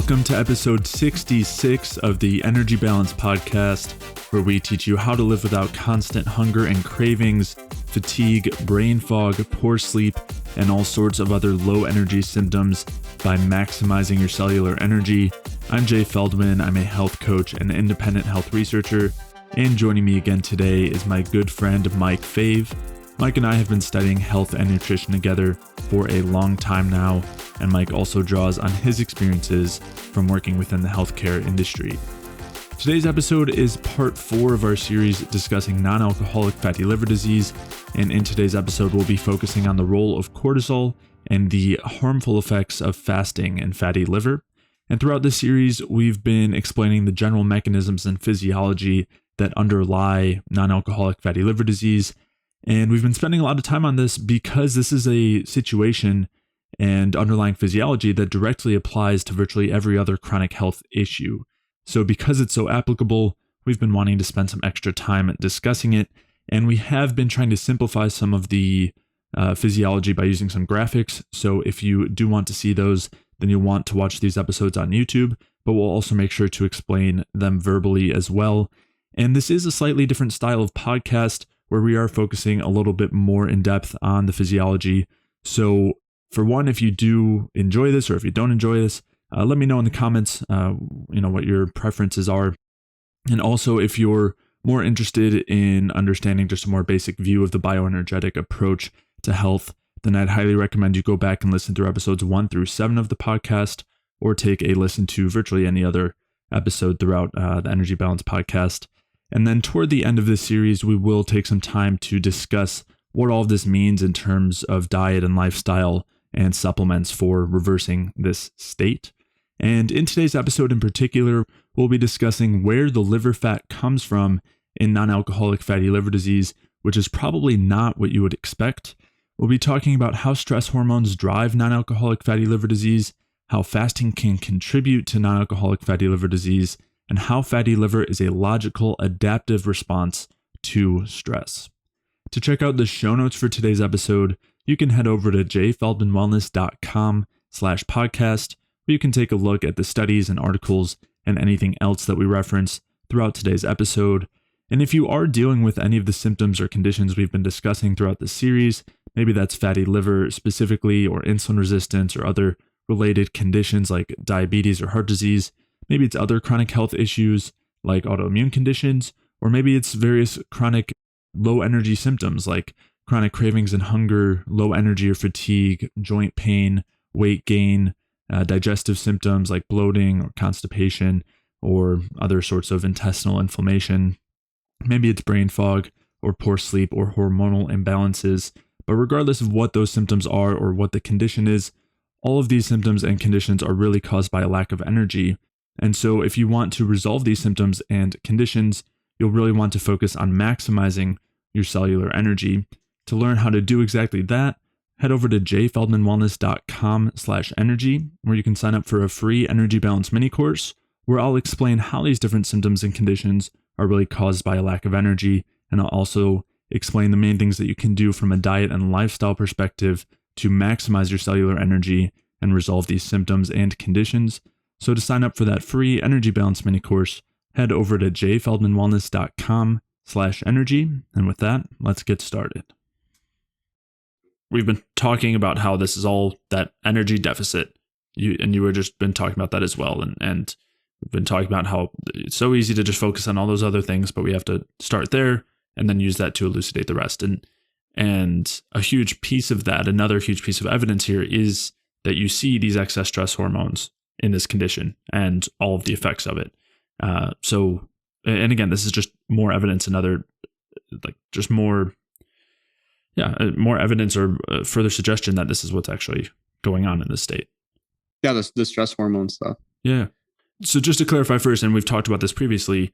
Welcome to episode 66 of the Energy Balance Podcast, where we teach you how to live without constant hunger and cravings, fatigue, brain fog, poor sleep, and all sorts of other low energy symptoms by maximizing your cellular energy. I'm Jay Feldman. I'm a health coach and independent health researcher. And joining me again today is my good friend, Mike Fave. Mike and I have been studying health and nutrition together for a long time now, and Mike also draws on his experiences from working within the healthcare industry. Today's episode is part 4 of our series discussing non-alcoholic fatty liver disease, and in today's episode we'll be focusing on the role of cortisol and the harmful effects of fasting and fatty liver. And throughout this series, we've been explaining the general mechanisms and physiology that underlie non-alcoholic fatty liver disease. And we've been spending a lot of time on this because this is a situation and underlying physiology that directly applies to virtually every other chronic health issue. So because it's so applicable, we've been wanting to spend some extra time discussing it. And we have been trying to simplify some of the physiology by using some graphics. So if you do want to see those, then you'll want to watch these episodes on YouTube, but we'll also make sure to explain them verbally as well. And this is a slightly different style of podcast where we are focusing a little bit more in depth on the physiology. So for one, if you do enjoy this or if you don't enjoy this, let me know in the comments, what your preferences are. And also if you're more interested in understanding just a more basic view of the bioenergetic approach to health, then I'd highly recommend you go back and listen through episodes 1 through 7 of the podcast, or take a listen to virtually any other episode throughout the Energy Balance Podcast. And then toward the end of this series, we will take some time to discuss what all of this means in terms of diet and lifestyle and supplements for reversing this state. And in today's episode in particular, we'll be discussing where the liver fat comes from in non-alcoholic fatty liver disease, which is probably not what you would expect. We'll be talking about how stress hormones drive non-alcoholic fatty liver disease, how fasting can contribute to non-alcoholic fatty liver disease, and how fatty liver is a logical adaptive response to stress. To check out the show notes for today's episode, you can head over to jayfeldmanwellness.com/podcast, where you can take a look at the studies and articles and anything else that we reference throughout today's episode. And if you are dealing with any of the symptoms or conditions we've been discussing throughout the series, maybe that's fatty liver specifically, or insulin resistance, or other related conditions like diabetes or heart disease, maybe it's other chronic health issues like autoimmune conditions, or maybe it's various chronic low energy symptoms like chronic cravings and hunger, low energy or fatigue, joint pain, weight gain, digestive symptoms like bloating or constipation, or other sorts of intestinal inflammation. Maybe it's brain fog or poor sleep or hormonal imbalances. But regardless of what those symptoms are or what the condition is, all of these symptoms and conditions are really caused by a lack of energy. And so if you want to resolve these symptoms and conditions, you'll really want to focus on maximizing your cellular energy. To learn how to do exactly that, head over to jayfeldmanwellness.com/energy, where you can sign up for a free Energy Balance mini course, where I'll explain how these different symptoms and conditions are really caused by a lack of energy. And I'll also explain the main things that you can do from a diet and lifestyle perspective to maximize your cellular energy and resolve these symptoms and conditions. So to sign up for that free Energy Balance mini course, head over to jayfeldmanwellness.com/energy. And with that, let's get started. We've been talking about how this is all that energy deficit. You were just been talking about that as well. And we've been talking about how it's so easy to just focus on all those other things, but we have to start there and then use that to elucidate the rest. And a huge piece of that, another huge piece of evidence here, is that you see these excess stress hormones in this condition and all of the effects of it. And again, this is just more evidence, more evidence or further suggestion that this is what's actually going on in this state. Yeah, the stress hormone stuff. Yeah. So just to clarify first, and we've talked about this previously,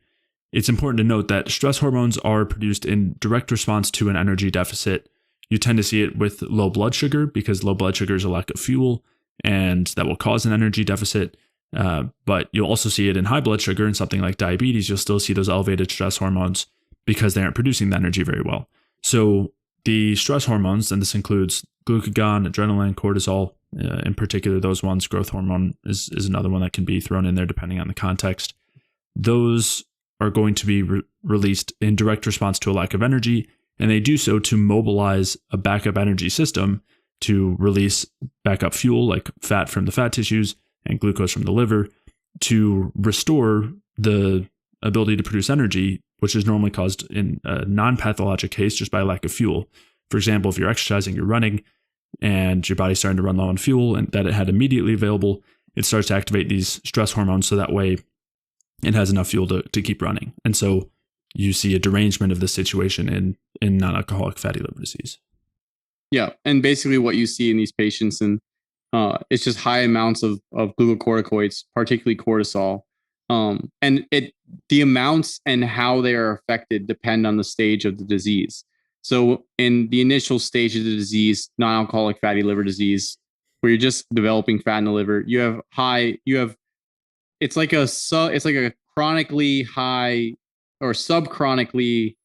it's important to note that stress hormones are produced in direct response to an energy deficit. You tend to see it with low blood sugar because low blood sugar is a lack of fuel, and that will cause an energy deficit. But you'll also see it in high blood sugar and something like diabetes. You'll still see those elevated stress hormones because they aren't producing the energy very well. So the stress hormones, and this includes glucagon, adrenaline, cortisol, In particular, those ones, growth hormone is another one that can be thrown in there depending on the context. Those are going to be released in direct response to a lack of energy, and they do so to mobilize a backup energy system to release backup fuel like fat from the fat tissues and glucose from the liver to restore the ability to produce energy, which is normally caused in a non-pathologic case just by lack of fuel. For example, if you're exercising, you're running, and your body's starting to run low on fuel and that it had immediately available, it starts to activate these stress hormones so that way it has enough fuel to keep running. And so you see a derangement of the situation in non-alcoholic fatty liver disease. Yeah. And basically what you see in these patients, and it's just high amounts of glucocorticoids, particularly cortisol. And the amounts and how they are affected depend on the stage of the disease. So in the initial stage of the disease, non-alcoholic fatty liver disease, where you're just developing fat in the liver, it's like a chronically high or subchronically,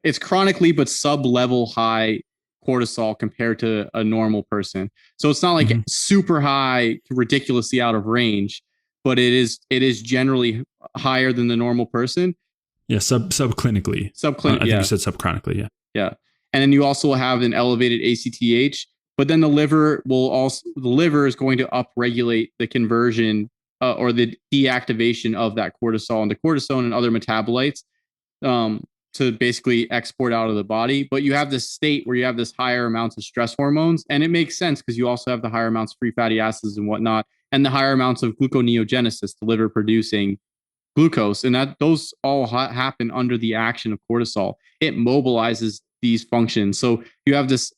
it's chronically but sub-level high cortisol compared to a normal person. So it's not like super high, ridiculously out of range, but it is generally higher than the normal person. Yeah, subclinically. I think you said subchronically. Yeah. Yeah. And then you also have an elevated ACTH, but then the liver is going to upregulate the conversion or the deactivation of that cortisol into cortisone and other metabolites to basically export out of the body. But you have this state where you have this higher amounts of stress hormones, and it makes sense because you also have the higher amounts of free fatty acids and whatnot, and the higher amounts of gluconeogenesis, the liver producing glucose, and that those all happen under the action of cortisol. It mobilizes these functions. So it's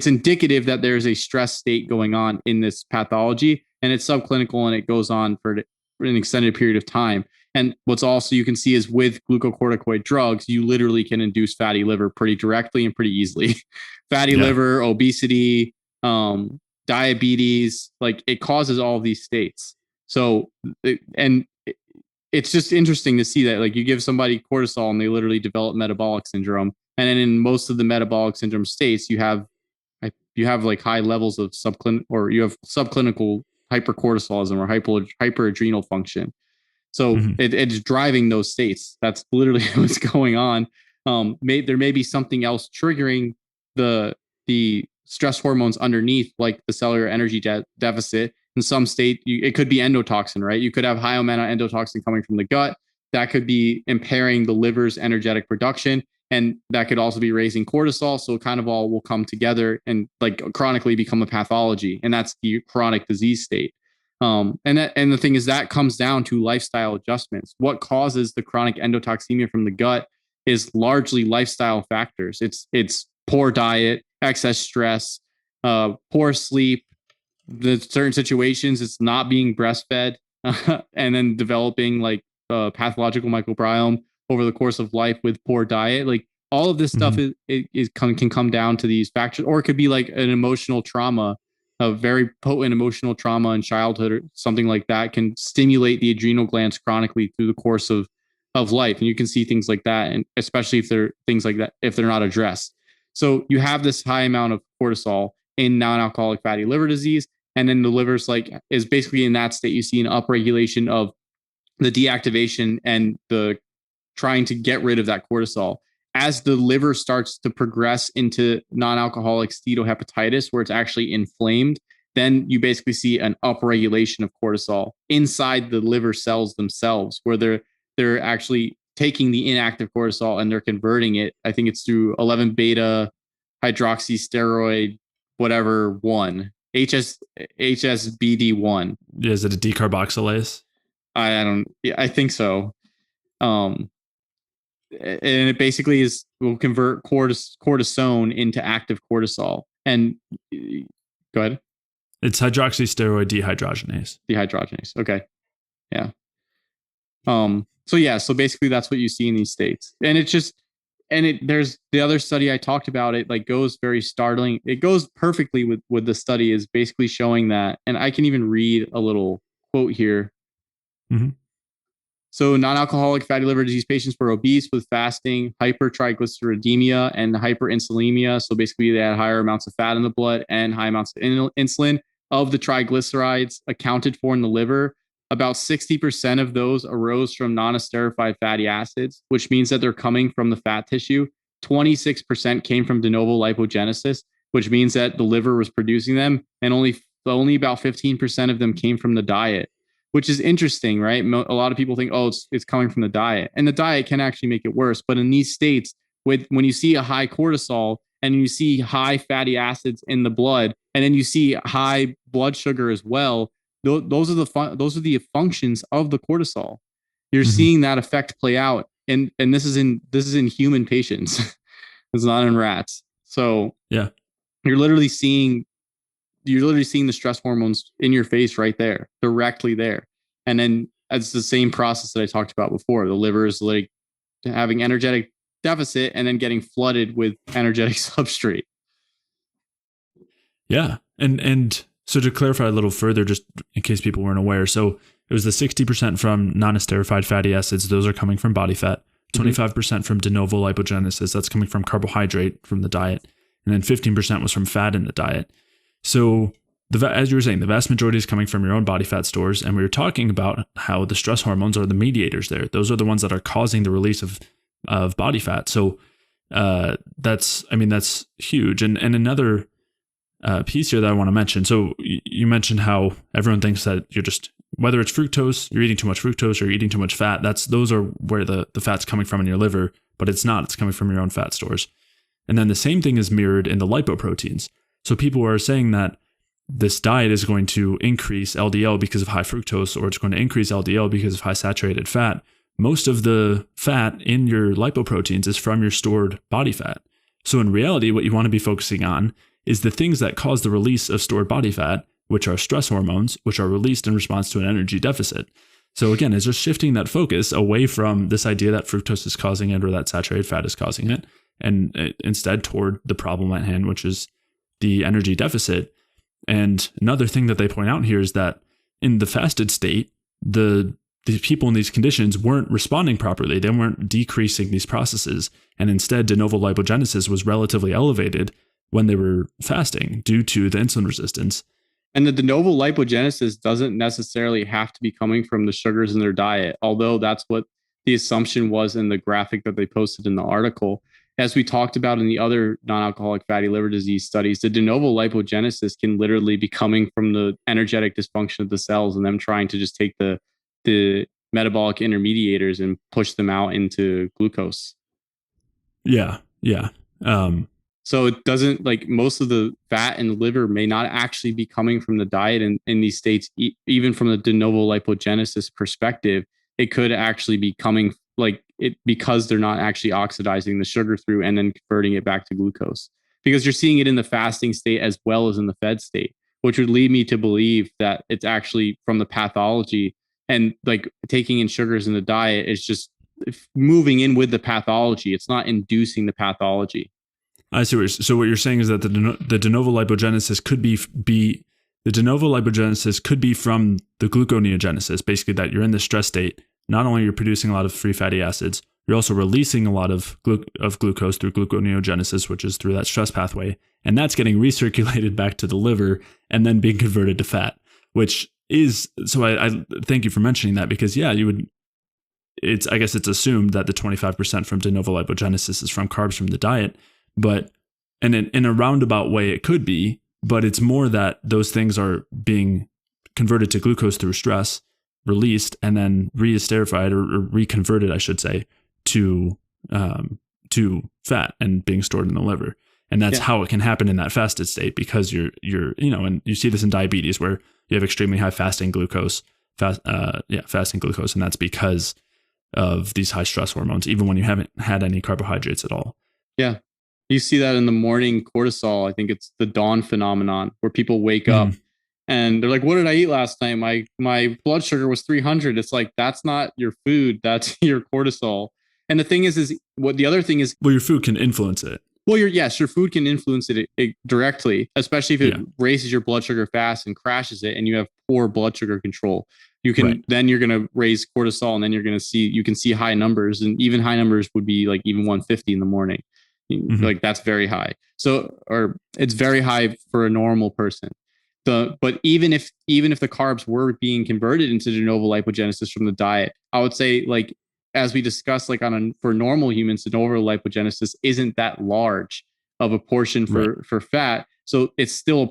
indicative that there's a stress state going on in this pathology, and it's subclinical and it goes on for an extended period of time. And what's also you can see is with glucocorticoid drugs, you literally can induce fatty liver pretty directly and pretty easily. Fatty liver, obesity, diabetes, like it causes all of these states. So, it's just interesting to see that like you give somebody cortisol and they literally develop metabolic syndrome. And then in most of the metabolic syndrome states, you have like high levels of you have subclinical hypercortisolism or hyperadrenal function. So it's driving those states. That's literally what's going on. There may be something else triggering the stress hormones underneath, like the cellular energy deficit. In some state, it could be endotoxin, right? You could have high amount of endotoxin coming from the gut. That could be impairing the liver's energetic production. And that could also be raising cortisol. So it kind of all will come together and like chronically become a pathology. And that's the chronic disease state. And the thing is that comes down to lifestyle adjustments. What causes the chronic endotoxemia from the gut is largely lifestyle factors. It's poor diet, excess stress, poor sleep. The certain situations, it's not being breastfed, and then developing like pathological microbiome over the course of life with poor diet. Like all of this stuff can come down to these factors, or it could be like an emotional trauma, a very potent emotional trauma in childhood or something like that can stimulate the adrenal glands chronically through the course of life. And you can see things like that, and especially if they're things like that, if they're not addressed. So you have this high amount of cortisol in non-alcoholic fatty liver disease. And then the liver's is basically in that state. You see an upregulation of the deactivation and the trying to get rid of that cortisol. As the liver starts to progress into non-alcoholic steatohepatitis, where it's actually inflamed, then you basically see an upregulation of cortisol inside the liver cells themselves, where they're actually taking the inactive cortisol and they're converting it. I think it's through 11 beta hydroxysteroid, whatever one. HSBD1. Is it a decarboxylase? I think so. And it basically will convert cortisone into active cortisol. And go ahead. It's hydroxysteroid dehydrogenase. Dehydrogenase. Okay. Yeah. So basically that's what you see in these states. And it's just, there's the other study I talked about, it like goes very startling. It goes perfectly with the study, is basically showing that, and I can even read a little quote here. So non-alcoholic fatty liver disease patients were obese with fasting, hypertriglyceridemia, and hyperinsulinemia. So basically, they had higher amounts of fat in the blood and high amounts of insulin. Of the triglycerides accounted for in the liver, about 60% of those arose from non-esterified fatty acids, which means that they're coming from the fat tissue. 26% came from de novo lipogenesis, which means that the liver was producing them, and only about 15% of them came from the diet, which is interesting, right? A lot of people think, oh, it's coming from the diet, and the diet can actually make it worse. But in these states, when you see a high cortisol and you see high fatty acids in the blood, and then you see high blood sugar as well, those are the functions of the cortisol. You're seeing that effect play out, and this is in human patients. It's not in rats. So yeah, you're literally seeing the stress hormones in your face right there, directly there. And then it's the same process that I talked about before. The liver is like having energetic deficit and then getting flooded with energetic substrate. yeah, and so to clarify a little further, just in case people weren't aware, so it was the 60% from non-esterified fatty acids; those are coming from body fat. 25% from de novo lipogenesis, that's coming from carbohydrate from the diet, and then 15% was from fat in the diet. So, as you were saying, the vast majority is coming from your own body fat stores, and we were talking about how the stress hormones are the mediators there. Those are the ones that are causing the release of body fat. So, that's huge. And another piece here that I want to mention. So, you mentioned how everyone thinks that you're just, whether it's fructose, you're eating too much fructose, or you're eating too much fat. Those are where the fat's coming from in your liver, but it's not. It's coming from your own fat stores. And then the same thing is mirrored in the lipoproteins. So people are saying that this diet is going to increase LDL because of high fructose, or it's going to increase LDL because of high saturated fat. Most of the fat in your lipoproteins is from your stored body fat. So in reality, what you want to be focusing on is the things that cause the release of stored body fat, which are stress hormones, which are released in response to an energy deficit. So again, it's just shifting that focus away from this idea that fructose is causing it or that saturated fat is causing it, and instead toward the problem at hand, which is the energy deficit. And another thing that they point out here is that in the fasted state, the people in these conditions weren't responding properly. They weren't decreasing these processes. And instead, de novo lipogenesis was relatively elevated when they were fasting due to the insulin resistance. And the de novo lipogenesis doesn't necessarily have to be coming from the sugars in their diet, although that's what the assumption was in the graphic that they posted in the article. As we talked about in the other non-alcoholic fatty liver disease studies, the de novo lipogenesis can literally be coming from the energetic dysfunction of the cells and them trying to just take the metabolic intermediators and push them out into glucose. Yeah. So it doesn't, like, most of the fat in the liver may not actually be coming from the diet in these states, even from the de novo lipogenesis perspective. It could actually be coming because they're not actually oxidizing the sugar through and then converting it back to glucose, because you're seeing it in the fasting state as well as in the fed state, which would lead me to believe that it's actually from the pathology, and like taking in sugars in the diet is just moving in with the pathology. It's not inducing the pathology. I see. So what you're saying is that the de novo lipogenesis could be the de novo lipogenesis could be from the gluconeogenesis, basically that you're in the stress state. Not only you're producing a lot of free fatty acids, you're also releasing a lot of glucose through gluconeogenesis, which is through that stress pathway, and that's getting recirculated back to the liver and then being converted to fat. Which is, so I thank you for mentioning that, because yeah, you would. I guess it's assumed that the 25% from de novo lipogenesis is from carbs from the diet. But and in a roundabout way, it could be, but it's more that those things are being converted to glucose through stress, released, and then re-esterified or reconverted, I should say, to fat and being stored in the liver. And that's how it can happen in that fasted state, because you're and you see this in diabetes where you have extremely high fasting glucose, fasting glucose, and that's because of these high stress hormones, even when you haven't had any carbohydrates at all. Yeah. You see that in the morning cortisol. I think it's the dawn phenomenon, where people wake up and they're like, what did I eat last night? My blood sugar was 300. It's like, that's not your food. That's your cortisol. And the thing is what the other thing is. Well, your food can influence it. Well, your food can influence it directly, especially if it raises your blood sugar fast and crashes it and you have poor blood sugar control. you can then you're going to raise cortisol, and then you can see high numbers, and even high numbers would be like even 150 in the morning. Like that's very high. So, or it's very high for a normal person. But even if the carbs were being converted into de novo lipogenesis from the diet, I would say, like, as we discussed, like for normal humans, de novo lipogenesis isn't that large of a portion for fat. So it's still a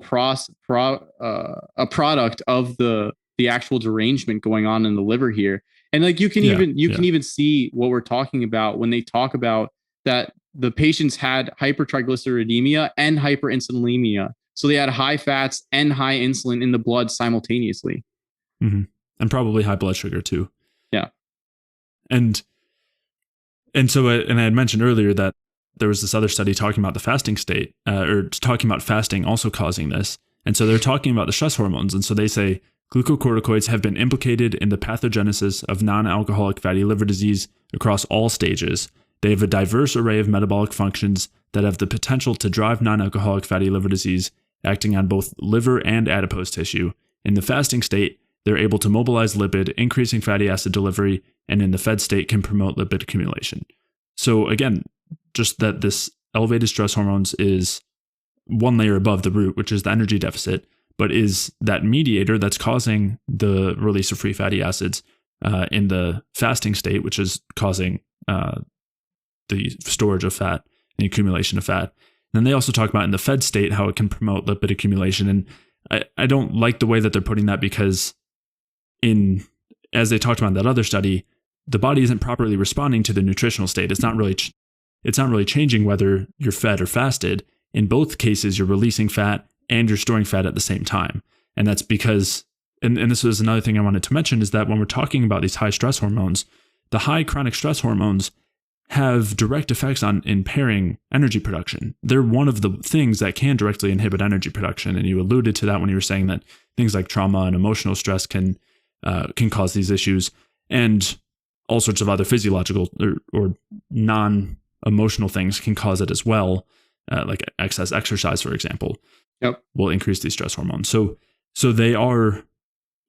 product of the actual derangement going on in the liver here. And like you can even see what we're talking about when they talk about that the patients had hypertriglyceridemia and hyperinsulinemia. So they had high fats and high insulin in the blood simultaneously. Mm-hmm. And probably high blood sugar too. Yeah. And so I had mentioned earlier that there was this other study talking about the fasting state, or talking about fasting also causing this. And so they're talking about the stress hormones. And so they say glucocorticoids have been implicated in the pathogenesis of non-alcoholic fatty liver disease across all stages. They have a diverse array of metabolic functions that have the potential to drive non-alcoholic fatty liver disease, acting on both liver and adipose tissue. In the fasting state, they're able to mobilize lipid, increasing fatty acid delivery, and in the fed state can promote lipid accumulation. So again, just that this elevated stress hormones is one layer above the root, which is the energy deficit, but is that mediator that's causing the release of free fatty acids in the fasting state, which is causing the storage of fat and accumulation of fat. And then they also talk about in the fed state how it can promote lipid accumulation. And I don't like the way that they're putting that, because as they talked about in that other study, the body isn't properly responding to the nutritional state. It's not really changing whether you're fed or fasted. In both cases, you're releasing fat and you're storing fat at the same time. And that's because, and this was another thing I wanted to mention, is that when we're talking about these high stress hormones, the high chronic stress hormones have direct effects on impairing energy production. They're one of the things that can directly inhibit energy production. And you alluded to that when you were saying that things like trauma and emotional stress can cause these issues, and all sorts of other physiological or non-emotional things can cause it as well. Like excess exercise, for example, will increase these stress hormones. So they are,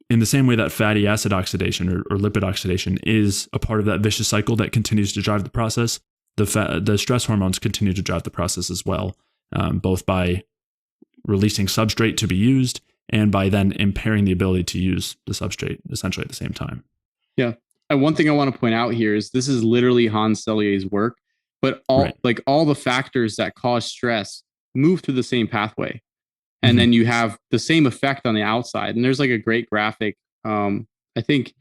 in the same way that fatty acid oxidation or lipid oxidation is a part of that vicious cycle that continues to drive the process, the stress hormones continue to drive the process as well, both by releasing substrate to be used and by then impairing the ability to use the substrate essentially at the same time. Yeah. And one thing I want to point out here is this is literally Hans Selye's work, but all the factors that cause stress move through the same pathway. And then you have the same effect on the outside. And there's like a great graphic. I think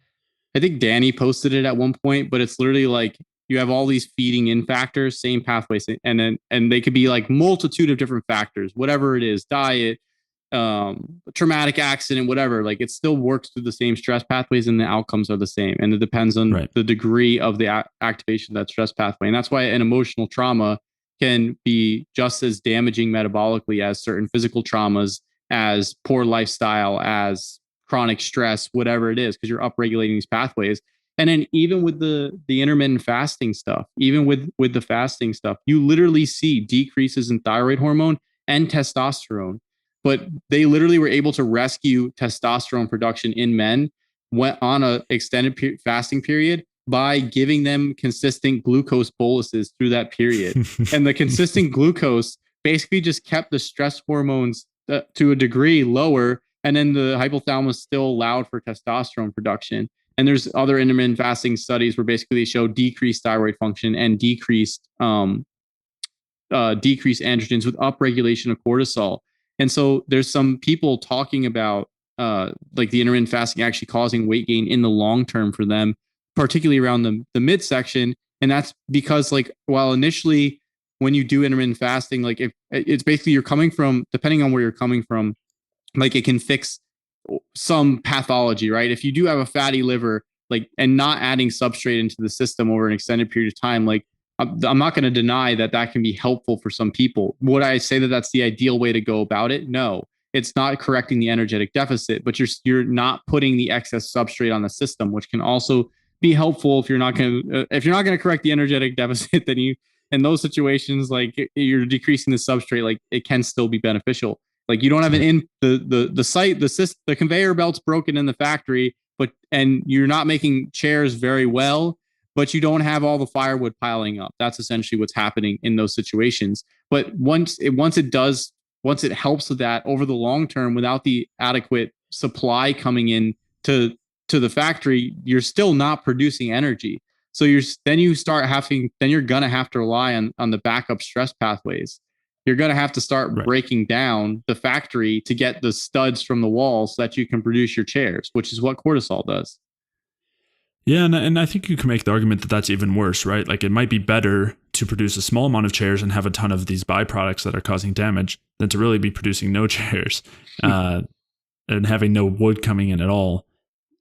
Danny posted it at one point, but it's literally like you have all these feeding in factors, same pathways, and they could be like multitude of different factors, whatever it is, diet, traumatic accident, whatever. Like it still works through the same stress pathways, and the outcomes are the same. And it depends on the degree of the activation of that stress pathway. And that's why an emotional trauma can be just as damaging metabolically as certain physical traumas, as poor lifestyle, as chronic stress, whatever it is, because you're upregulating these pathways. And then even with the intermittent fasting stuff, even with the fasting stuff, you literally see decreases in thyroid hormone and testosterone. But they literally were able to rescue testosterone production in men on an extended fasting period by giving them consistent glucose boluses through that period. And the consistent glucose basically just kept the stress hormones to a degree lower. And then the hypothalamus still allowed for testosterone production. And there's other intermittent fasting studies where basically they show decreased thyroid function and decreased androgens with upregulation of cortisol. And so there's some people talking about like the intermittent fasting actually causing weight gain in the long term for them, particularly around the midsection. And that's because, like, while initially when you do intermittent fasting, like if it's basically you're coming from, depending on where you're coming from, like it can fix some pathology, right? If you do have a fatty liver, like, and not adding substrate into the system over an extended period of time, like I'm not going to deny that can be helpful for some people. Would I say that that's the ideal way to go about it? No, it's not correcting the energetic deficit, but you're not putting the excess substrate on the system, which can also be helpful if you're not going to correct the energetic deficit. Then in those situations, like you're decreasing the substrate, like it can still be beneficial. Like you don't have the conveyor belt's broken in the factory, and you're not making chairs very well, but you don't have all the firewood piling up. That's essentially what's happening in those situations. But once it helps with that over the long term, without the adequate supply coming in to the factory, you're still not producing energy. So you're gonna have to rely on the backup stress pathways. You're gonna have to start breaking down the factory to get the studs from the wall so that you can produce your chairs, which is what cortisol does. Yeah, and I think you can make the argument that that's even worse, right? Like it might be better to produce a small amount of chairs and have a ton of these byproducts that are causing damage than to really be producing no chairs and having no wood coming in at all.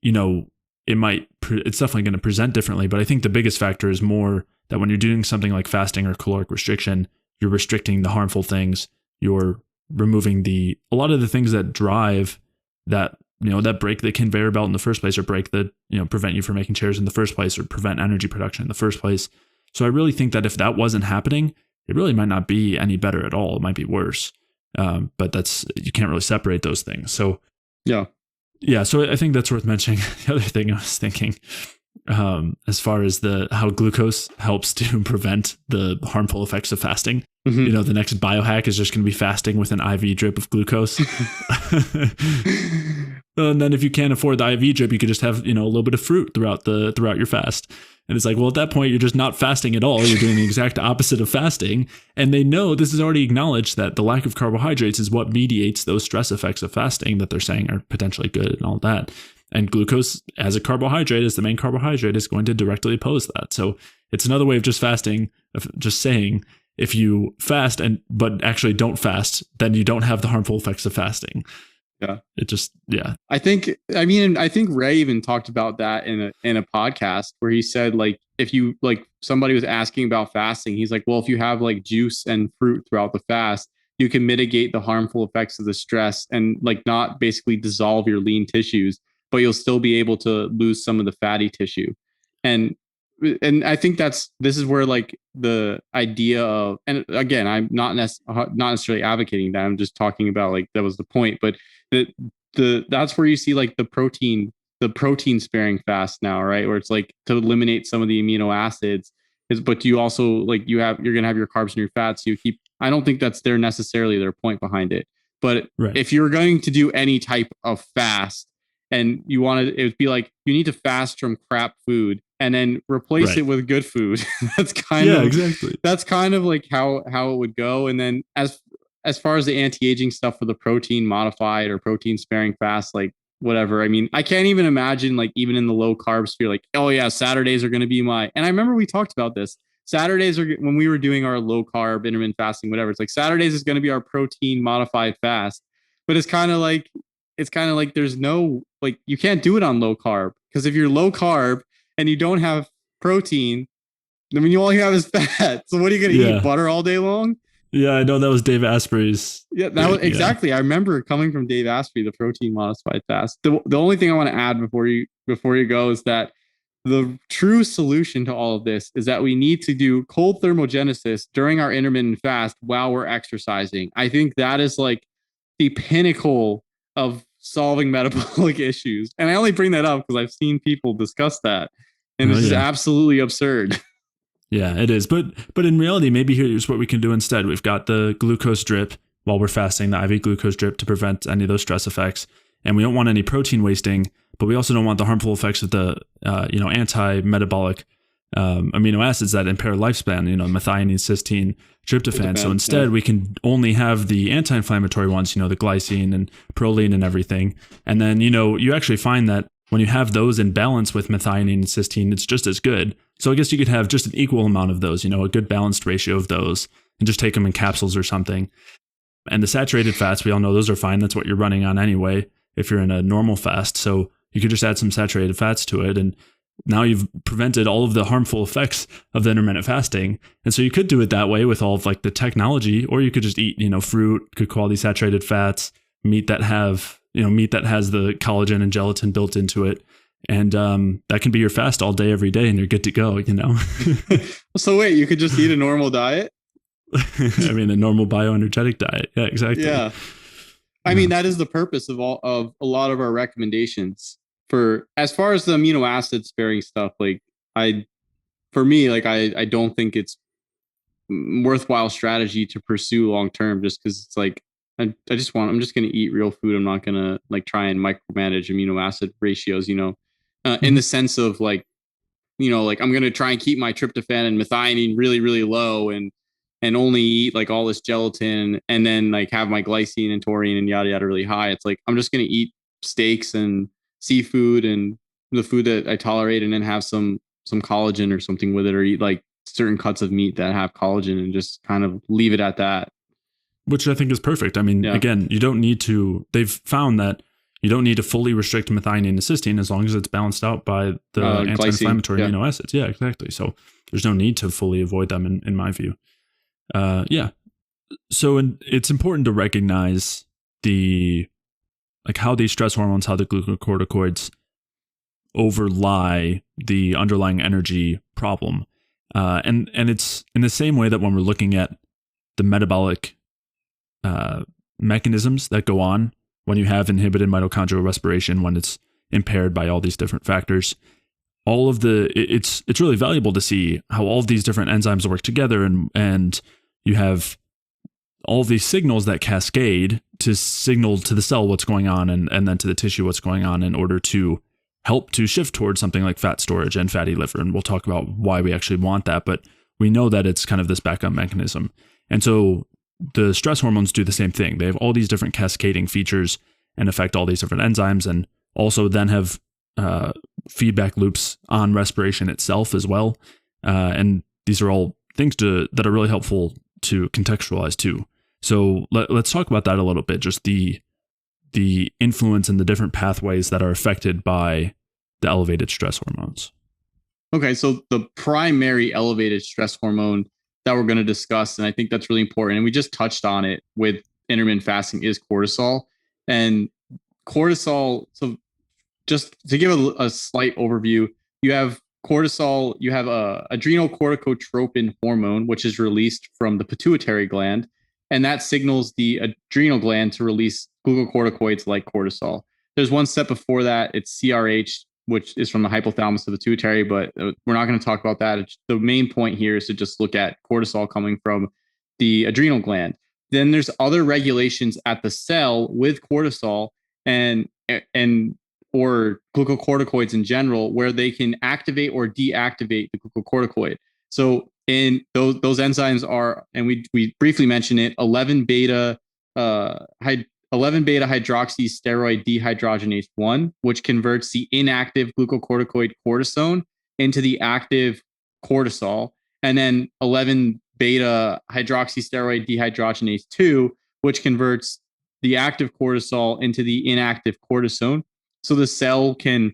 It's definitely going to present differently, but I think the biggest factor is more that when you're doing something like fasting or caloric restriction, you're restricting the harmful things. You're removing a lot of the things that drive that break the conveyor belt in the first place, or prevent you from making chairs in the first place, or prevent energy production in the first place. So I really think that if that wasn't happening, it really might not be any better at all. It might be worse. But you can't really separate those things. So yeah. So I think that's worth mentioning. The other thing I was thinking, as far as how glucose helps to prevent the harmful effects of fasting. Mm-hmm. The next biohack is just going to be fasting with an IV drip of glucose. And then if you can't afford the IV drip, you could just have, a little bit of fruit throughout your fast. And it's like, well, at that point, you're just not fasting at all. You're doing the exact opposite of fasting. And they know, this is already acknowledged, that the lack of carbohydrates is what mediates those stress effects of fasting that they're saying are potentially good and all that. And glucose as a carbohydrate, as the main carbohydrate, is going to directly oppose that. So it's another way of just fasting, of just saying, if you fast but actually don't fast, then you don't have the harmful effects of fasting. Yeah. I think Ray even talked about that in a podcast where he said, like, if you, like, somebody was asking about fasting, he's like, well, if you have like juice and fruit throughout the fast, you can mitigate the harmful effects of the stress and like not basically dissolve your lean tissues, but you'll still be able to lose some of the fatty tissue. And I think this is where like the idea of, and again, I'm not necessarily advocating that. I'm just talking about, like, that was the point, but that's where you see like the protein sparing fast now, right? Where it's like to eliminate some of the amino acids but you also, like, you're going to have your carbs and your fats. I don't think that's necessarily their point behind it. But if you're going to do any type of fast and you want to, it would be like, you need to fast from crap food and then replace it with good food. That's kind of like how it would go. And then as far as the anti-aging stuff for the protein modified or protein sparing fast, like, whatever. I mean, I can't even imagine, like, even in the low carb sphere, like, oh yeah, Saturdays are going to be and I remember we talked about this. Saturdays are, when we were doing our low carb intermittent fasting, whatever, it's like Saturdays is going to be our protein modified fast. But it's kind of like there's no, like, you can't do it on low carb, because if you're low carb and you don't have protein, I mean, all you have is fat. So what are you going to eat? Butter all day long? Yeah, I know that was Dave Asprey's. Yeah, that was exactly. I remember coming from Dave Asprey, the protein modified fast. The only thing I want to add before you go is that the true solution to all of this is that we need to do cold thermogenesis during our intermittent fast while we're exercising. I think that is like the pinnacle of solving metabolic issues. And I only bring that up because I've seen people discuss that, and this is absolutely absurd. Yeah, it is. But in reality, maybe here's what we can do instead. We've got the glucose drip while we're fasting, the IV glucose drip to prevent any of those stress effects. And we don't want any protein wasting, but we also don't want the harmful effects of the anti-metabolic amino acids that impair lifespan, methionine, cysteine, tryptophan. So instead, we can only have the anti-inflammatory ones, the glycine and proline and everything. And then, you actually find that when you have those in balance with methionine and cysteine, it's just as good. So I guess you could have just an equal amount of those, a good balanced ratio of those, and just take them in capsules or something. And the saturated fats, we all know those are fine. That's what you're running on anyway if you're in a normal fast. So you could just add some saturated fats to it, and now you've prevented all of the harmful effects of the intermittent fasting. And so you could do it that way with all of like the technology, or you could just eat, fruit, good quality saturated fats, meat that has the collagen and gelatin built into it. And that can be your fast all day, every day, and you're good to go, So wait, you could just eat a normal diet? I mean, a normal bioenergetic diet. Yeah, exactly. Yeah. I mean, that is the purpose of a lot of our recommendations. for as far as the amino acid sparing stuff, like for me, like I don't think it's worthwhile strategy to pursue long term, just because it's like I'm just going to eat real food. I'm not going to like try and micromanage amino acid ratios, in the sense of like, like I'm going to try and keep my tryptophan and methionine really, really low and only eat like all this gelatin and then like have my glycine and taurine and yada, yada really high. It's like, I'm just going to eat steaks and seafood and the food that I tolerate and then have some collagen or something with it, or eat like certain cuts of meat that have collagen and just kind of leave it at that. Which I think is perfect. I mean, again, you don't need to, they've found that you don't need to fully restrict methionine and cysteine as long as it's balanced out by the anti-inflammatory amino acids. Yeah, exactly. So there's no need to fully avoid them in my view. So it's important to recognize how these stress hormones, how the glucocorticoids overlie the underlying energy problem. And it's in the same way that when we're looking at the metabolic mechanisms that go on when you have inhibited mitochondrial respiration, when it's impaired by all these different factors, it's really valuable to see how all of these different enzymes work together, and you have all of these signals that cascade to signal to the cell what's going on, and then to the tissue what's going on, in order to help to shift towards something like fat storage and fatty liver. And we'll talk about why we actually want that, but we know that it's kind of this backup mechanism. And so the stress hormones do the same thing. They have all these different cascading features and affect all these different enzymes, and also then have feedback loops on respiration itself as well. And these are all things that are really helpful to contextualize too. So let's talk about that a little bit, just the influence and the different pathways that are affected by the elevated stress hormones. Okay, so the primary elevated stress hormone that we're going to discuss, and I think that's really important, and we just touched on it with intermittent fasting, is cortisol. And cortisol, so just to give a slight overview, you have cortisol, you have adrenocorticotropin hormone, which is released from the pituitary gland, and that signals the adrenal gland to release glucocorticoids like cortisol. There's one step before that, it's CRH, which is from the hypothalamus to the pituitary, but we're not going to talk about that. The main point here is to just look at cortisol coming from the adrenal gland. Then there's other regulations at the cell with cortisol and or glucocorticoids in general, where they can activate or deactivate the glucocorticoid. So in those enzymes are, and we briefly mentioned it, 11 beta hydroxysteroid dehydrogenase 1, which converts the inactive glucocorticoid cortisone into the active cortisol, and then 11 beta hydroxysteroid dehydrogenase 2, which converts the active cortisol into the inactive cortisone. So the cell can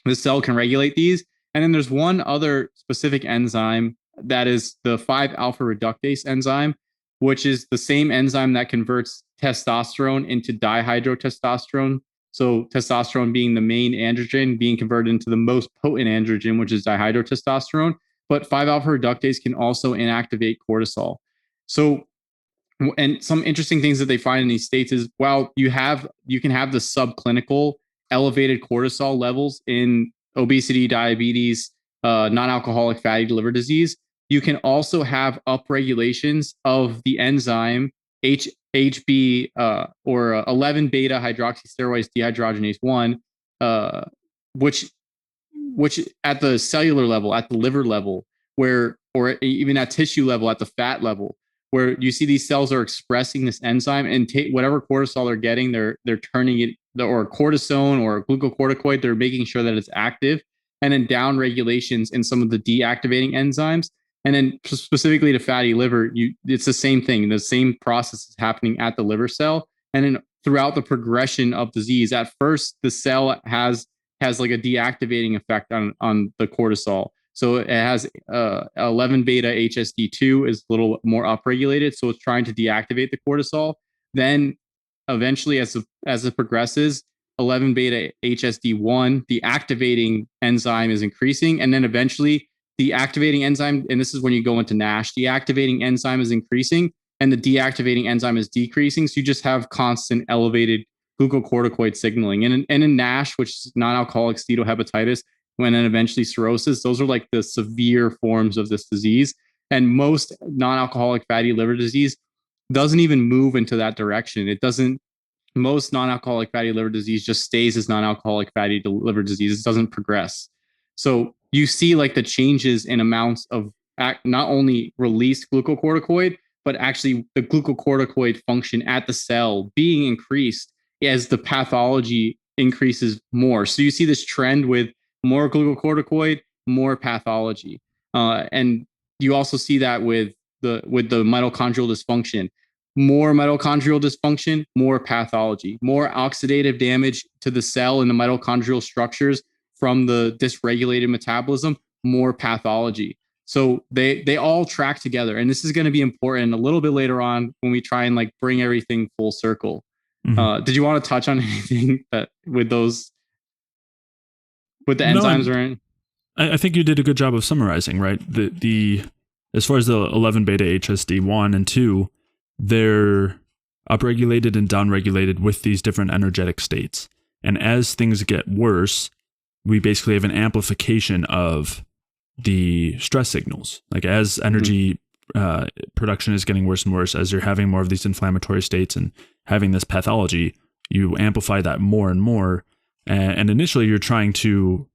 regulate these. And then there's one other specific enzyme, that is the 5-alpha reductase enzyme, which is the same enzyme that converts testosterone into dihydrotestosterone. So testosterone being the main androgen, being converted into the most potent androgen, which is dihydrotestosterone. But 5-alpha reductase can also inactivate cortisol. So, and some interesting things that they find in these states is, while you can have the subclinical elevated cortisol levels in obesity, diabetes, non-alcoholic fatty liver disease, you can also have upregulations of the enzyme HB or 11 beta hydroxysteroids dehydrogenase 1, which at the cellular level, at the liver level, or even at tissue level, at the fat level, where you see these cells are expressing this enzyme, and whatever cortisol they're getting, they're turning it, or cortisone or glucocorticoid, they're making sure that it's active, and then down regulations in some of the deactivating enzymes. And then specifically to fatty liver, it's the same thing. The same process is happening at the liver cell. And then throughout the progression of disease, at first the cell has like a deactivating effect on the cortisol. So it has 11 beta HSD2 is a little more upregulated. So it's trying to deactivate the cortisol. Then eventually, as it progresses, 11 beta HSD1, the activating enzyme, is increasing. And then eventually the activating enzyme, and this is when you go into NASH, the activating enzyme is increasing and the deactivating enzyme is decreasing. So you just have constant elevated glucocorticoid signaling. And in NASH, which is non-alcoholic steatohepatitis, and then eventually cirrhosis, those are like the severe forms of this disease. And most non-alcoholic fatty liver disease doesn't even move into that direction. It doesn't. Most non-alcoholic fatty liver disease just stays as non-alcoholic fatty liver disease. It doesn't progress. So you see like the changes in amounts of not only released glucocorticoid, but actually the glucocorticoid function at the cell being increased as the pathology increases more. So you see this trend with more glucocorticoid, more pathology. And you also see that with the mitochondrial dysfunction. More mitochondrial dysfunction, more pathology, more oxidative damage to the cell and the mitochondrial structures from the dysregulated metabolism, more pathology. So they all track together. And this is going to be important a little bit later on when we try and like bring everything full circle. Did you want to touch on anything that with the enzymes or anything? I think you did a good job of summarizing, right? The as far as the 11 beta HSD 1 and 2, they're upregulated and downregulated with these different energetic states. And as things get worse, we basically have an amplification of the stress signals. Like as energy production is getting worse and worse, as you're having more of these inflammatory states and having this pathology, you amplify that more and more. And initially you're trying to,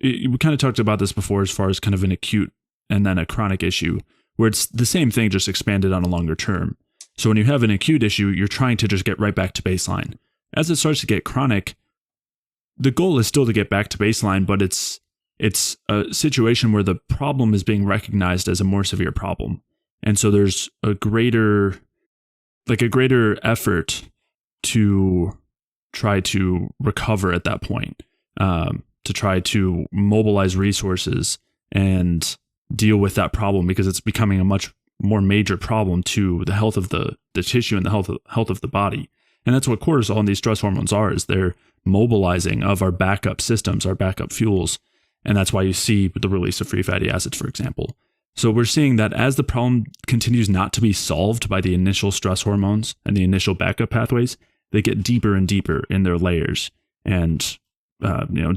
we kind of talked about this before as far as kind of an acute and then a chronic issue, where it's the same thing, just expanded on a longer term. So when you have an acute issue, you're trying to just get right back to baseline. As it starts to get chronic, the goal is still to get back to baseline, but it's a situation where the problem is being recognized as a more severe problem. And so there's a greater effort to try to recover at that point, to try to mobilize resources and deal with that problem, because it's becoming a much more major problem to the health of the tissue and the health of the body. And that's what cortisol and these stress hormones are, is they're mobilizing of our backup systems, our backup fuels. And that's why you see the release of free fatty acids, for example. So we're seeing that as the problem continues not to be solved by the initial stress hormones and the initial backup pathways, they get deeper and deeper in their layers and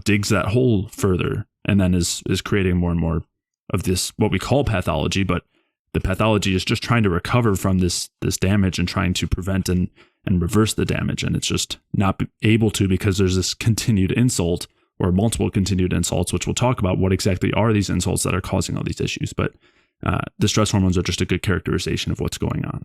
digs that hole further, and then is creating more and more of this, what we call pathology, but the pathology is just trying to recover from this damage and trying to prevent and reverse the damage. And it's just not able to, because there's this continued insult or multiple continued insults, which we'll talk about what exactly are these insults that are causing all these issues. But the stress hormones are just a good characterization of what's going on.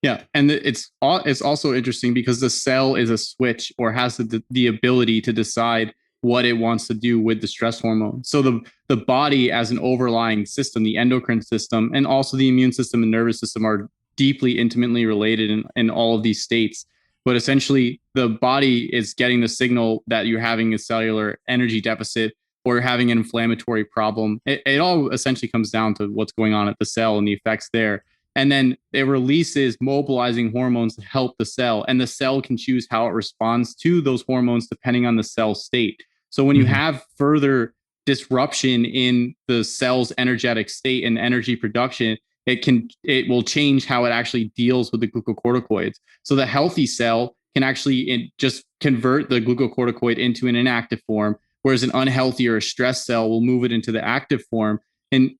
Yeah. And it's also interesting because the cell is a switch, or has the ability to decide what it wants to do with the stress hormone. So the body as an overlying system, the endocrine system, and also the immune system and nervous system are deeply intimately related in all of these states. But essentially the body is getting the signal that you're having a cellular energy deficit or having an inflammatory problem. It all essentially comes down to what's going on at the cell and the effects there. And then it releases mobilizing hormones to help the cell, and the cell can choose how it responds to those hormones depending on the cell state. So when you have further disruption in the cell's energetic state and energy production, it will change how it actually deals with the glucocorticoids. So the healthy cell can actually just convert the glucocorticoid into an inactive form, whereas an unhealthy or a stress cell will move it into the active form. And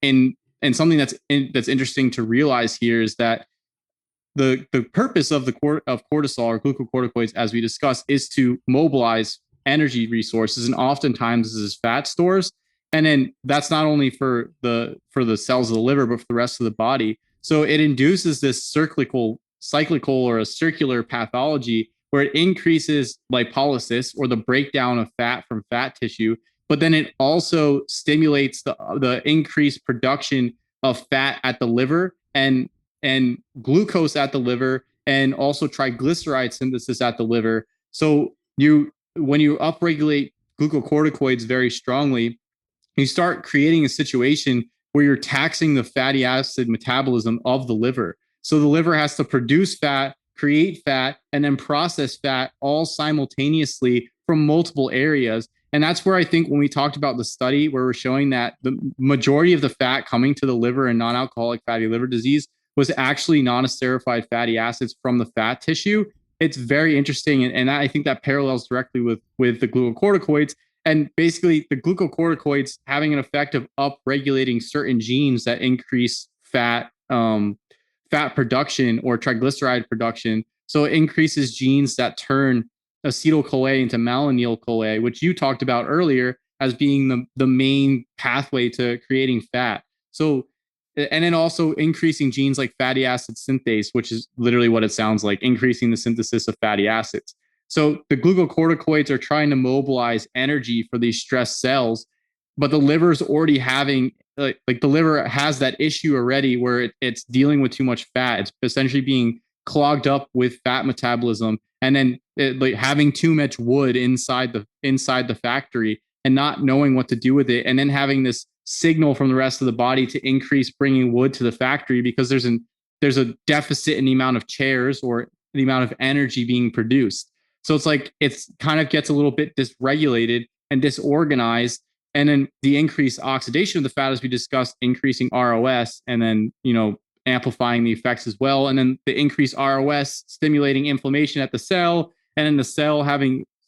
something that's interesting to realize here is that the purpose of cortisol or glucocorticoids, as we discussed, is to mobilize energy resources, and oftentimes this is fat stores. And then that's not only for the cells of the liver, but for the rest of the body. So it induces this cyclical or a circular pathology where it increases lipolysis, or the breakdown of fat from fat tissue, but then it also stimulates the increased production of fat at the liver and glucose at the liver, and also triglyceride synthesis at the liver. So when you upregulate glucocorticoids very strongly, you start creating a situation where you're taxing the fatty acid metabolism of the liver. So the liver has to produce fat, create fat, and then process fat all simultaneously from multiple areas. And that's where I think when we talked about the study where we're showing that the majority of the fat coming to the liver in non-alcoholic fatty liver disease was actually non-esterified fatty acids from the fat tissue, it's very interesting. And I think that parallels directly with the glucocorticoids. And basically, the glucocorticoids having an effect of upregulating certain genes that increase fat production or triglyceride production. So it increases genes that turn acetyl-CoA into malonyl-CoA, which you talked about earlier as being the main pathway to creating fat. So, and then also increasing genes like fatty acid synthase, which is literally what it sounds like, increasing the synthesis of fatty acids. So the glucocorticoids are trying to mobilize energy for these stressed cells, but the liver's already having like the liver has that issue already where it's dealing with too much fat. It's essentially being clogged up with fat metabolism, and then like having too much wood inside the factory and not knowing what to do with it, and then having this signal from the rest of the body to increase bringing wood to the factory because there's a deficit in the amount of chairs or the amount of energy being produced. So it's like it's kind of gets a little bit dysregulated and disorganized. And then the increased oxidation of the fat, as we discussed, increasing ROS, and then, amplifying the effects as well. And then the increased ROS stimulating inflammation at the cell, and then the cell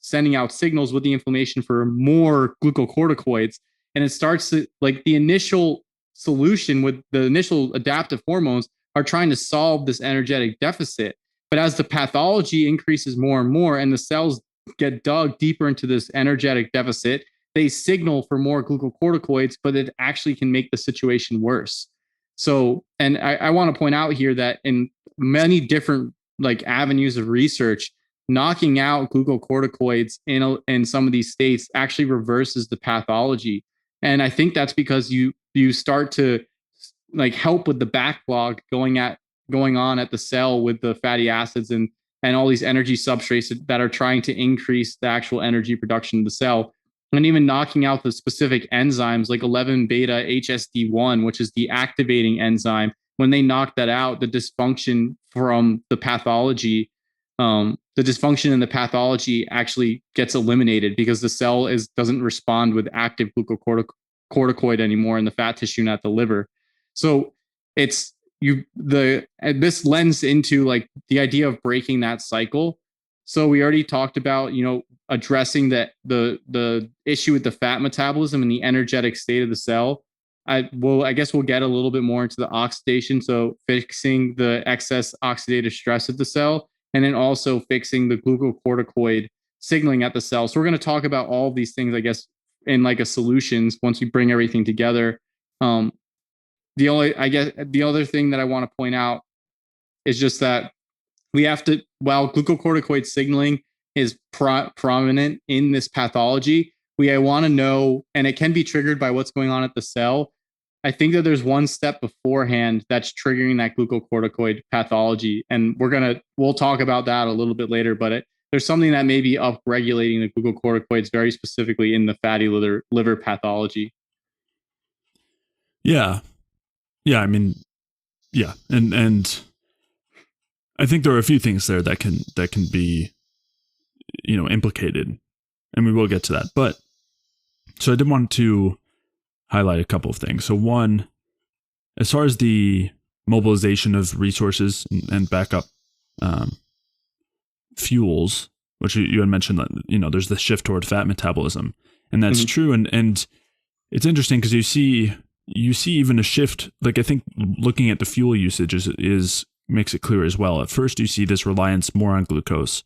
sending out signals with the inflammation for more glucocorticoids. And it starts to, like, the initial solution with the initial adaptive hormones are trying to solve this energetic deficit. But as the pathology increases more and more, and the cells get dug deeper into this energetic deficit, they signal for more glucocorticoids, but it actually can make the situation worse. So, and I want to point out here that in many different like avenues of research, knocking out glucocorticoids in some of these states actually reverses the pathology. And I think that's because you start to like help with the backlog going on at the cell with the fatty acids and all these energy substrates that are trying to increase the actual energy production of the cell. And even knocking out the specific enzymes like 11 beta HSD1, which is the activating enzyme. When they knock that out, the dysfunction from the pathology, the dysfunction in the pathology actually gets eliminated because the cell doesn't respond with active glucocorticoid anymore in the fat tissue and at the liver. So this lends into like the idea of breaking that cycle. So we already talked about, addressing the issue with the fat metabolism and the energetic state of the cell. I guess we'll get a little bit more into the oxidation. So fixing the excess oxidative stress at the cell, and then also fixing the glucocorticoid signaling at the cell. So we're going to talk about all of these things, I guess, in like a solutions once we bring everything together. The other thing that I want to point out is just that we have to, while glucocorticoid signaling is prominent in this pathology, we want to know, and it can be triggered by what's going on at the cell. I think that there's one step beforehand that's triggering that glucocorticoid pathology. And we'll talk about that a little bit later, but there's something that may be upregulating the glucocorticoids very specifically in the fatty liver pathology. Yeah. Yeah. I mean, yeah. And I think there are a few things there that can be, implicated, and we will get to that. But so I did want to highlight a couple of things. So one, as far as the mobilization of resources and backup fuels, which you had mentioned that, there's the shift toward fat metabolism, and that's true. And it's interesting because you see even a shift, like I think looking at the fuel usage is makes it clear as well. At first you see this reliance more on glucose.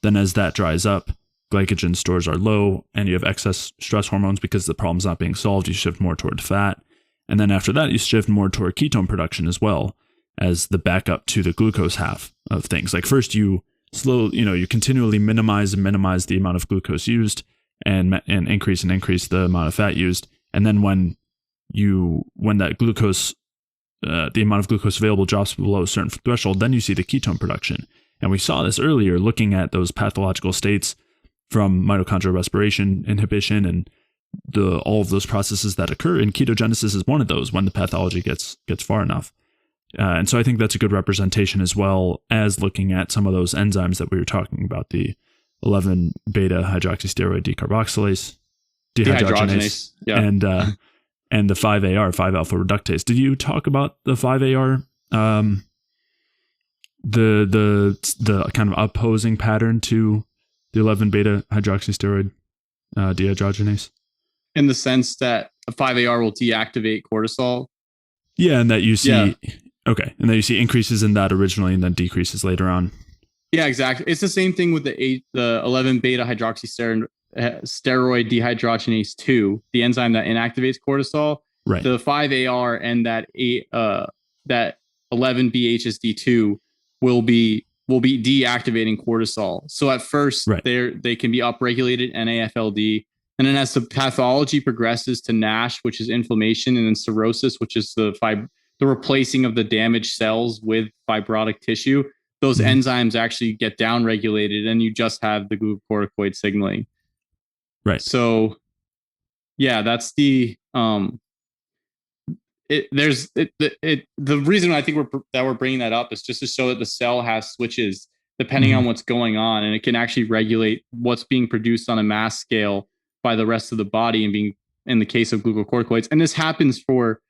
Then as that dries up, glycogen stores are low and you have excess stress hormones because the problem's not being solved. You shift more toward fat. And then after that, you shift more toward ketone production as well as the backup to the glucose half of things. Like first you you continually minimize the amount of glucose used and increase the amount of fat used. And then when that glucose, the amount of glucose available drops below a certain threshold, then you see the ketone production. And we saw this earlier looking at those pathological states from mitochondrial respiration inhibition and all of those processes that occur. And ketogenesis is one of those when the pathology gets far enough. And so I think that's a good representation as well as looking at some of those enzymes that we were talking about, the 11 beta hydroxysteroid decarboxylase, dehydrogenase, and the 5-AR, 5-alpha reductase. Did you talk about the 5-AR the kind of opposing pattern to the 11 beta hydroxysteroid dehydrogenase? In the sense that a 5-AR will deactivate cortisol. Yeah, and that you see, okay, and that you see increases in that originally and then decreases later on. Yeah, exactly. It's the same thing with the 11 beta hydroxysteroid dehydrogenase 2, the enzyme that inactivates cortisol. Right. The 5-AR and that 11-BHSD2 will be deactivating cortisol. So at first, they can be upregulated NAFLD, and then as the pathology progresses to NASH, which is inflammation, and then cirrhosis, which is the replacing of the damaged cells with fibrotic tissue, those enzymes actually get downregulated, and you just have the glucocorticoid signaling. Right. So, yeah, that's the the reason I think we're bringing that up is just to show that the cell has switches depending on what's going on, and it can actually regulate what's being produced on a mass scale by the rest of the body, and being in the case of glucocorticoids. And this happens for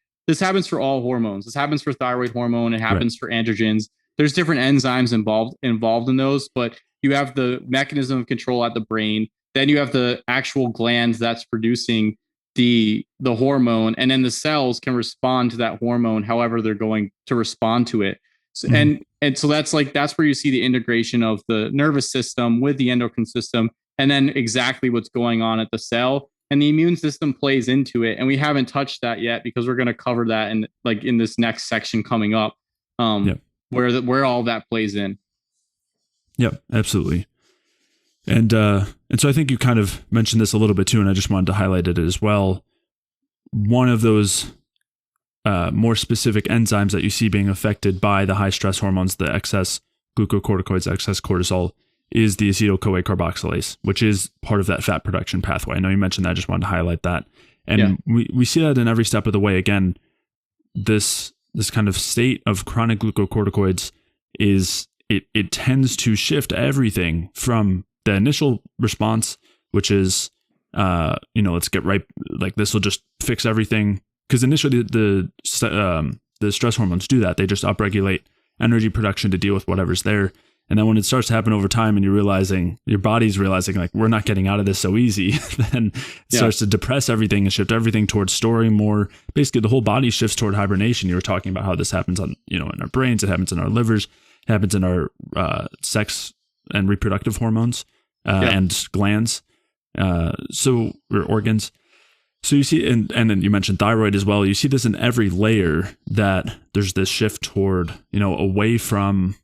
all hormones. This happens for thyroid hormone. It happens for androgens. There's different enzymes involved in those, but you have the mechanism of control at the brain. Then you have the actual glands that's producing the hormone, and then the cells can respond to that hormone however they're going to respond to it. So, and so that's where you see the integration of the nervous system with the endocrine system, and then exactly what's going on at the cell, and the immune system plays into it. And we haven't touched that yet because we're going to cover that in this next section coming up, where all that plays in. Yep, absolutely. And so I think you kind of mentioned this a little bit too, and I just wanted to highlight it as well. One of those more specific enzymes that you see being affected by the high stress hormones, the excess glucocorticoids, excess cortisol, is the acetyl-CoA carboxylase, which is part of that fat production pathway. I know you mentioned that. I just wanted to highlight that. And we see that in every step of the way. Again, this kind of state of chronic glucocorticoids is it tends to shift everything from the initial response, which is, let's get right, like this will just fix everything. Because initially the stress hormones do that. They just upregulate energy production to deal with whatever's there. And then when it starts to happen over time and your body's realizing like, we're not getting out of this so easy, then it starts to depress everything and shift everything towards storing more. Basically, the whole body shifts toward hibernation. You were talking about how this happens on, in our brains, it happens in our livers, it happens in our sex and reproductive hormones and glands, or organs. So you see, and then you mentioned thyroid as well. You see this in every layer, that there's this shift toward, away from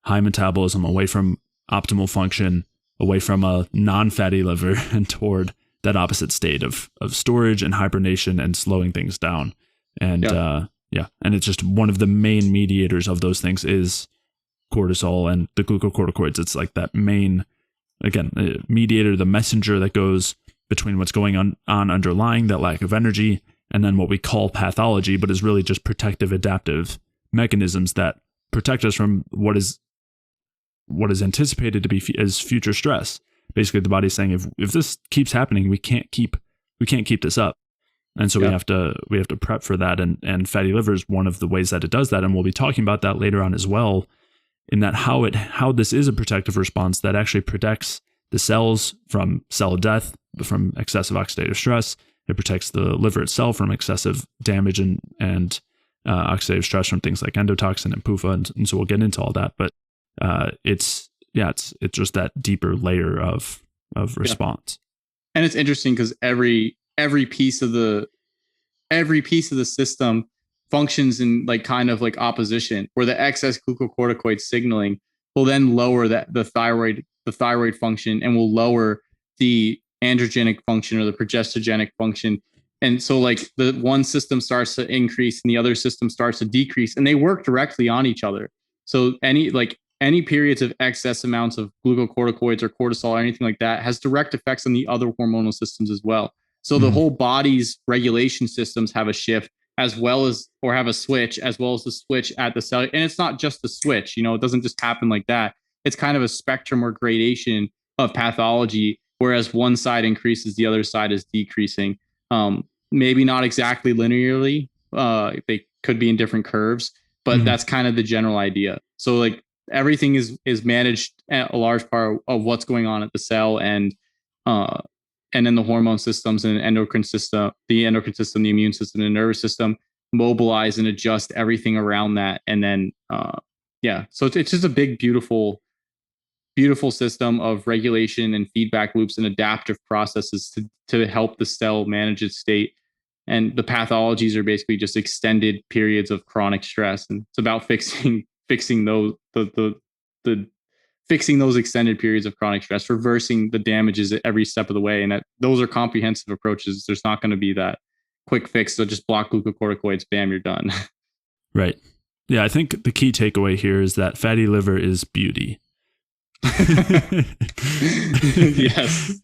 high metabolism, away from optimal function, away from a non-fatty liver, and toward that opposite state of storage and hibernation and slowing things down. And and it's just one of the main mediators of those things is cortisol and the glucocorticoids. It's like that main, again, mediator, the messenger that goes between what's going on underlying that lack of energy and then what we call pathology, but is really just protective adaptive mechanisms that protect us from what is anticipated to be as future stress. Basically, the body's saying, if this keeps happening, we can't keep this up. And so we have to prep for that. And fatty liver is one of the ways that it does that. And we'll be talking about that later on as well, in that how this is a protective response that actually protects the cells from cell death, from excessive oxidative stress. It protects the liver itself from excessive damage and oxidative stress from things like endotoxin and PUFA. And so we'll get into all that. But it's just that deeper layer of response. And it's interesting because every piece of the system functions in kind of opposition, where the excess glucocorticoid signaling will then lower the thyroid function, and will lower the androgenic function or the progestogenic function. And so the one system starts to increase and the other system starts to decrease, and they work directly on each other. So any periods of excess amounts of glucocorticoids or cortisol or anything like that has direct effects on the other hormonal systems as well. So the whole body's regulation systems have a shift, as well as, or have a switch, as well as the switch at the cell. And it's not just the switch, it doesn't just happen like that. It's kind of a spectrum or gradation of pathology, whereas one side increases, the other side is decreasing. Maybe not exactly linearly. They could be in different curves, but that's kind of the general idea. So everything is managed at a large part of what's going on at the cell, and then the hormone systems and endocrine system, the immune system, the nervous system mobilize and adjust everything around that. And then, so it's just a big, beautiful system of regulation and feedback loops and adaptive processes to help the cell manage its state. And the pathologies are basically just extended periods of chronic stress. And it's about fixing those, fixing those extended periods of chronic stress, reversing the damages at every step of the way. And those are comprehensive approaches. There's not going to be that quick fix. So just block glucocorticoids, bam, you're done. Right. Yeah. I think the key takeaway here is that fatty liver is beauty. Yes.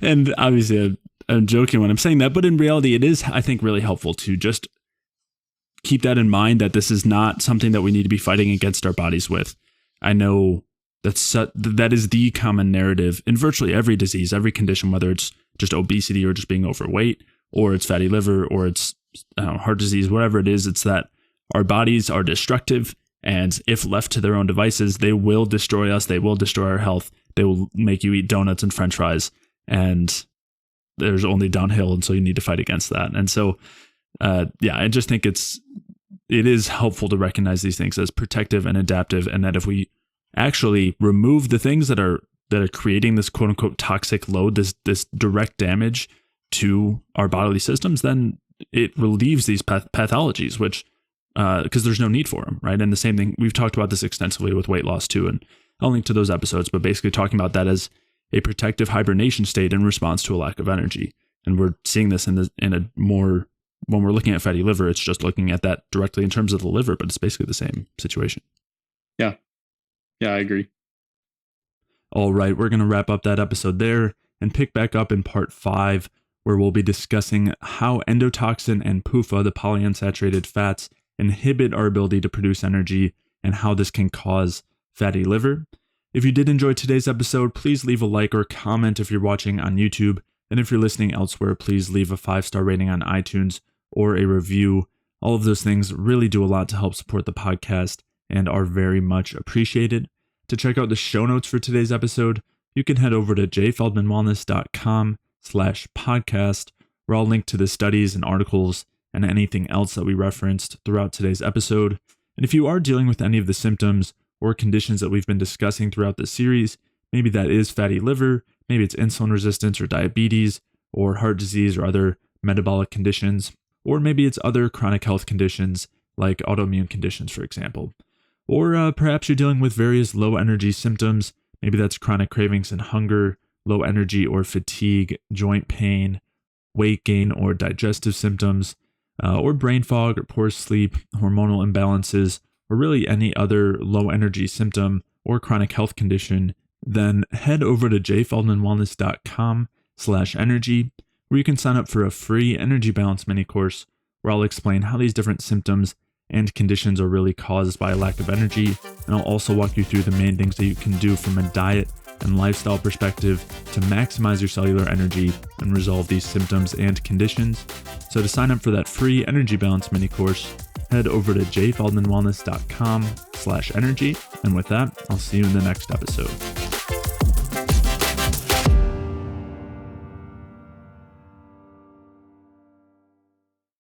And obviously I'm joking when I'm saying that, but in reality, it is, I think, really helpful to just keep that in mind, that this is not something that we need to be fighting against our bodies with. I know that is the common narrative in virtually every disease, every condition, whether it's just obesity or just being overweight, or it's fatty liver, or it's heart disease, whatever it is. It's that our bodies are destructive, and if left to their own devices, they will destroy us. They will destroy our health. They will make you eat donuts and French fries, and there's only downhill. And so you need to fight against that. And so, I just think it is helpful to recognize these things as protective and adaptive, and that if we actually remove the things that are creating this quote unquote toxic load, this direct damage to our bodily systems, then it relieves these pathologies, which because there's no need for them, right? And the same thing, we've talked about this extensively with weight loss too, and I'll link to those episodes, but basically talking about that as a protective hibernation state in response to a lack of energy. And we're seeing this in a more, when we're looking at fatty liver, it's just looking at that directly in terms of the liver, but it's basically the same situation. Yeah, I agree. All right, we're going to wrap up that episode there and pick back up in part 5, where we'll be discussing how endotoxin and PUFA, the polyunsaturated fats, inhibit our ability to produce energy, and how this can cause fatty liver. If you did enjoy today's episode, please leave a like or comment if you're watching on YouTube. And if you're listening elsewhere, please leave a 5-star rating on iTunes or a review. All of those things really do a lot to help support the podcast and are very much appreciated. To check out the show notes for today's episode, you can head over to jfeldmanwellness.com/podcast, where I'll link to the studies and articles and anything else that we referenced throughout today's episode. And if you are dealing with any of the symptoms or conditions that we've been discussing throughout the series, maybe that is fatty liver, maybe it's insulin resistance or diabetes or heart disease or other metabolic conditions, or maybe it's other chronic health conditions like autoimmune conditions, for example. Or perhaps you're dealing with various low energy symptoms. Maybe that's chronic cravings and hunger, low energy or fatigue, joint pain, weight gain or digestive symptoms, or brain fog or poor sleep, hormonal imbalances, or really any other low energy symptom or chronic health condition, then head over to jfeldmanwellness.com/energy, where you can sign up for a free energy balance mini course where I'll explain how these different symptoms and conditions are really caused by a lack of energy. And I'll also walk you through the main things that you can do from a diet and lifestyle perspective to maximize your cellular energy and resolve these symptoms and conditions. So to sign up for that free energy balance mini course, head over to jfeldmanwellness.com/energy. And with that, I'll see you in the next episode.